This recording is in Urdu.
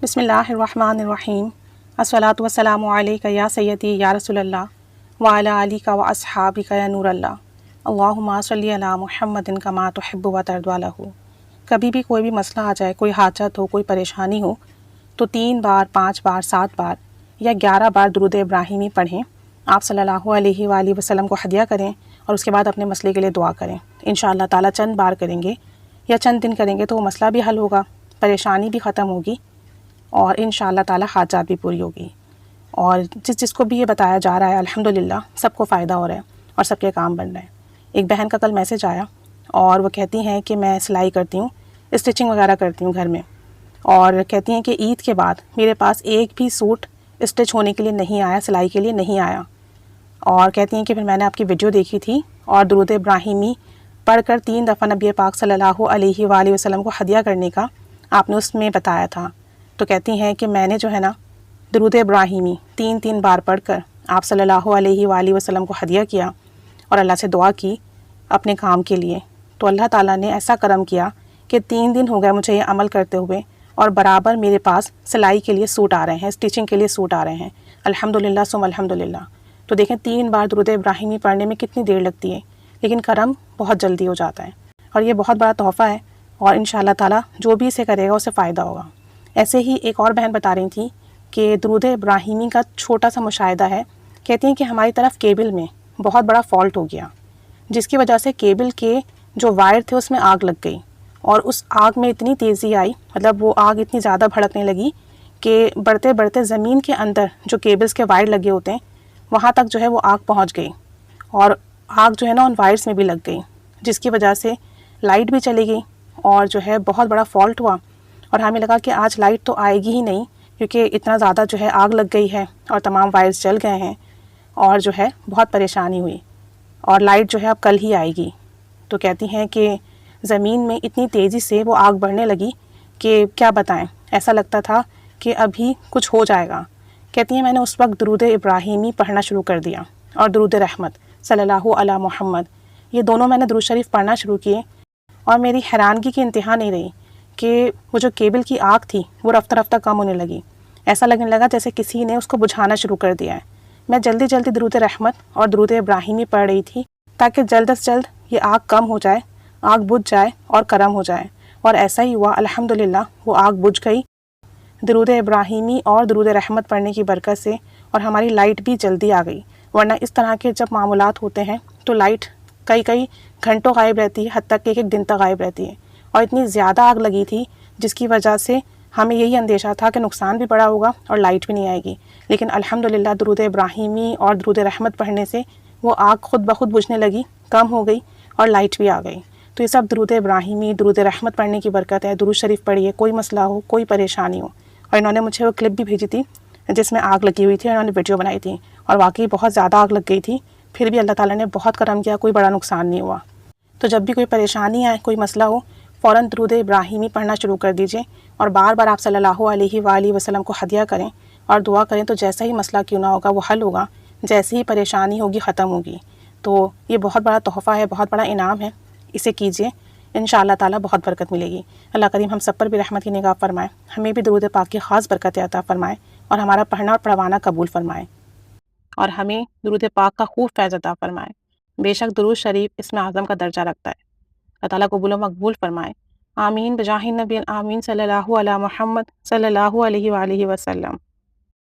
بسم اللہ الرحمن الرحیم الصلاۃ والسلام علیک یا سیدی یا رسول اللہ وعلی آلک و اصحابک یا نور اللہ اللہم صلی علی محمد کما تحب و ترضی عنہ۔ کبھی بھی کوئی بھی مسئلہ آ جائے، کوئی حاجت ہو، کوئی پریشانی ہو، تو 3 بار 5 بار 7 بار یا 11 بار درود ابراہیمی پڑھیں، آپ صلی اللہ علیہ وآلہ وسلم کو ہدیہ کریں اور اس کے بعد اپنے مسئلے کے لیے دعا کریں۔ انشاءاللہ تعالیٰ چند بار کریں گے یا چند دن کریں گے تو وہ مسئلہ بھی حل ہوگا، پریشانی بھی ختم ہوگی اور انشاءاللہ تعالیٰ حاجات بھی پوری ہوگی۔ اور جس کو بھی یہ بتایا جا رہا ہے الحمدللہ سب کو فائدہ ہو رہا ہے اور سب کے کام بن رہے ہیں۔ ایک بہن کا کل میسج آیا اور وہ کہتی ہیں کہ میں سلائی کرتی ہوں، اسٹچنگ وغیرہ کرتی ہوں گھر میں، اور کہتی ہیں کہ عید کے بعد میرے پاس ایک بھی سوٹ اسٹچ ہونے کے لیے نہیں آیا، سلائی کے لیے نہیں آیا، اور کہتی ہیں کہ پھر میں نے آپ کی ویڈیو دیکھی تھی اور درود ابراہیمی پڑھ کر 3 دفعہ نبی پاک صلی اللہ علیہ وآلہ وسلم کو ہدیہ کرنے کا آپ نے اس میں بتایا تھا۔ تو کہتی ہیں کہ میں نے جو ہے نا درود ابراہیمی 3 بار پڑھ کر آپ صلی اللہ علیہ وآلہ وسلم کو ہدیہ کیا اور اللہ سے دعا کی اپنے کام کے لیے، تو اللہ تعالیٰ نے ایسا کرم کیا کہ 3 دن ہو گئے مجھے یہ عمل کرتے ہوئے اور برابر میرے پاس سلائی کے لیے سوٹ آ رہے ہیں، اسٹیچنگ کے لیے سوٹ آ رہے ہیں، الحمدللہ ثم الحمدللہ۔ تو دیکھیں 3 بار درود ابراہیمی پڑھنے میں کتنی دیر لگتی ہے، لیکن کرم بہت جلدی ہو جاتا ہے اور یہ بہت بڑا تحفہ ہے، اور انشاءاللہ تعالیٰ جو بھی اسے کرے گا اسے فائدہ ہوگا۔ ایسے ہی ایک اور بہن بتا رہی تھی کہ درود ابراہیمی کا چھوٹا سا مشاہدہ ہے، کہتی ہیں کہ ہماری طرف کیبل میں بہت بڑا فالٹ ہو گیا، جس کی وجہ سے کیبل کے جو وائر تھے اس میں آگ لگ گئی، اور اس آگ میں اتنی تیزی آئی، مطلب وہ آگ اتنی زیادہ بھڑکنے لگی کہ بڑھتے بڑھتے زمین کے اندر جو کیبلز کے وائر لگے ہوتے ہیں وہاں تک جو ہے وہ آگ پہنچ گئی، اور آگ جو ہے نا ان وائرز میں بھی لگ گئی، جس کی وجہ سے لائٹ بھی چلی گئی اور جو ہے بہت بڑا فالٹ ہوا، اور ہمیں لگا کہ آج لائٹ تو آئے گی ہی نہیں کیونکہ اتنا زیادہ جو ہے آگ لگ گئی ہے اور تمام وائرز جل گئے ہیں، اور جو ہے بہت پریشانی ہوئی، اور لائٹ جو ہے اب کل ہی آئے گی۔ تو کہتی ہیں کہ زمین میں اتنی تیزی سے وہ آگ بڑھنے لگی کہ کیا بتائیں، ایسا لگتا تھا کہ ابھی کچھ ہو جائے گا۔ کہتی ہیں میں نے اس وقت درود ابراہیمی پڑھنا شروع کر دیا اور درود رحمت صلی اللہ علی محمد، یہ دونوں میں نے درود شریف پڑھنا شروع کیے، اور میری حیرانگی کی انتہا نہیں رہی کہ وہ جو کیبل کی آگ تھی وہ رفتہ رفتہ کم ہونے لگی، ایسا لگنے لگا جیسے کسی نے اس کو بجھانا شروع کر دیا ہے۔ میں جلدی جلدی درود رحمت اور درود ابراہیمی پڑھ رہی تھی تاکہ جلد از جلد یہ آگ کم ہو جائے، آگ بجھ جائے اور کرم ہو جائے، اور ایسا ہی ہوا الحمدللہ، وہ آگ بجھ گئی درود ابراہیمی اور درود رحمت پڑھنے کی برکت سے، اور ہماری لائٹ بھی جلدی آ گئی، ورنہ اس طرح کے جب معاملات ہوتے ہیں تو لائٹ کئی گھنٹوں غائب رہتی ہے، حتیٰ کہ ایک دن تک غائب رہتی ہے، اور اتنی زیادہ آگ لگی تھی جس کی وجہ سے ہمیں یہی اندیشہ تھا کہ نقصان بھی بڑا ہوگا اور لائٹ بھی نہیں آئے گی، لیکن الحمدللہ درود ابراہیمی اور درود رحمت پڑھنے سے وہ آگ خود بخود بجھنے لگی، کم ہو گئی اور لائٹ بھی آ گئی۔ تو یہ سب درود ابراہیمی درود رحمت پڑھنے کی برکت ہے۔ درود شریف پڑھیے، کوئی مسئلہ ہو، کوئی پریشانی ہو۔ اور انہوں نے مجھے وہ کلپ بھی بھیجی تھی جس میں آگ لگی ہوئی تھی، انہوں نے ویڈیو بنائی تھی، اور واقعی بہت زیادہ آگ لگ گئی تھی، پھر بھی اللہ تعالیٰ نے بہت کرم کیا، کوئی بڑا نقصان نہیں ہوا۔ تو جب بھی کوئی پریشانی آئے، کوئی مسئلہ ہو، فوراً درود ابراہیمی پڑھنا شروع کر دیجئے، اور بار بار آپ صلی اللہ علیہ وآلہ وسلم کو ہدیہ کریں اور دعا کریں، تو جیسا ہی مسئلہ کیوں نہ ہوگا وہ حل ہوگا، جیسی ہی پریشانی ہوگی ختم ہوگی۔ تو یہ بہت بڑا تحفہ ہے، بہت بڑا انعام ہے، اسے کیجئے، انشاءاللہ تعالیٰ بہت برکت ملے گی۔ اللہ کریم ہم سب پر بھی رحمت کی نگاہ فرمائے، ہمیں بھی درود پاک کی خاص برکت عطا فرمائے، اور ہمارا پڑھنا اور پڑھوانا قبول فرمائے، اور ہمیں درود پاک کا خوب فیض عطا فرمائے۔ بے شک درود شریف اسم اعظم کا درجہ رکھتا ہے، اللہ تعالیٰ قبول و مقبول فرمائے۔ آمین بجاہ النبی، آمین صلی اللہ علی محمد صلی اللہ علیہ وآلہ وسلم۔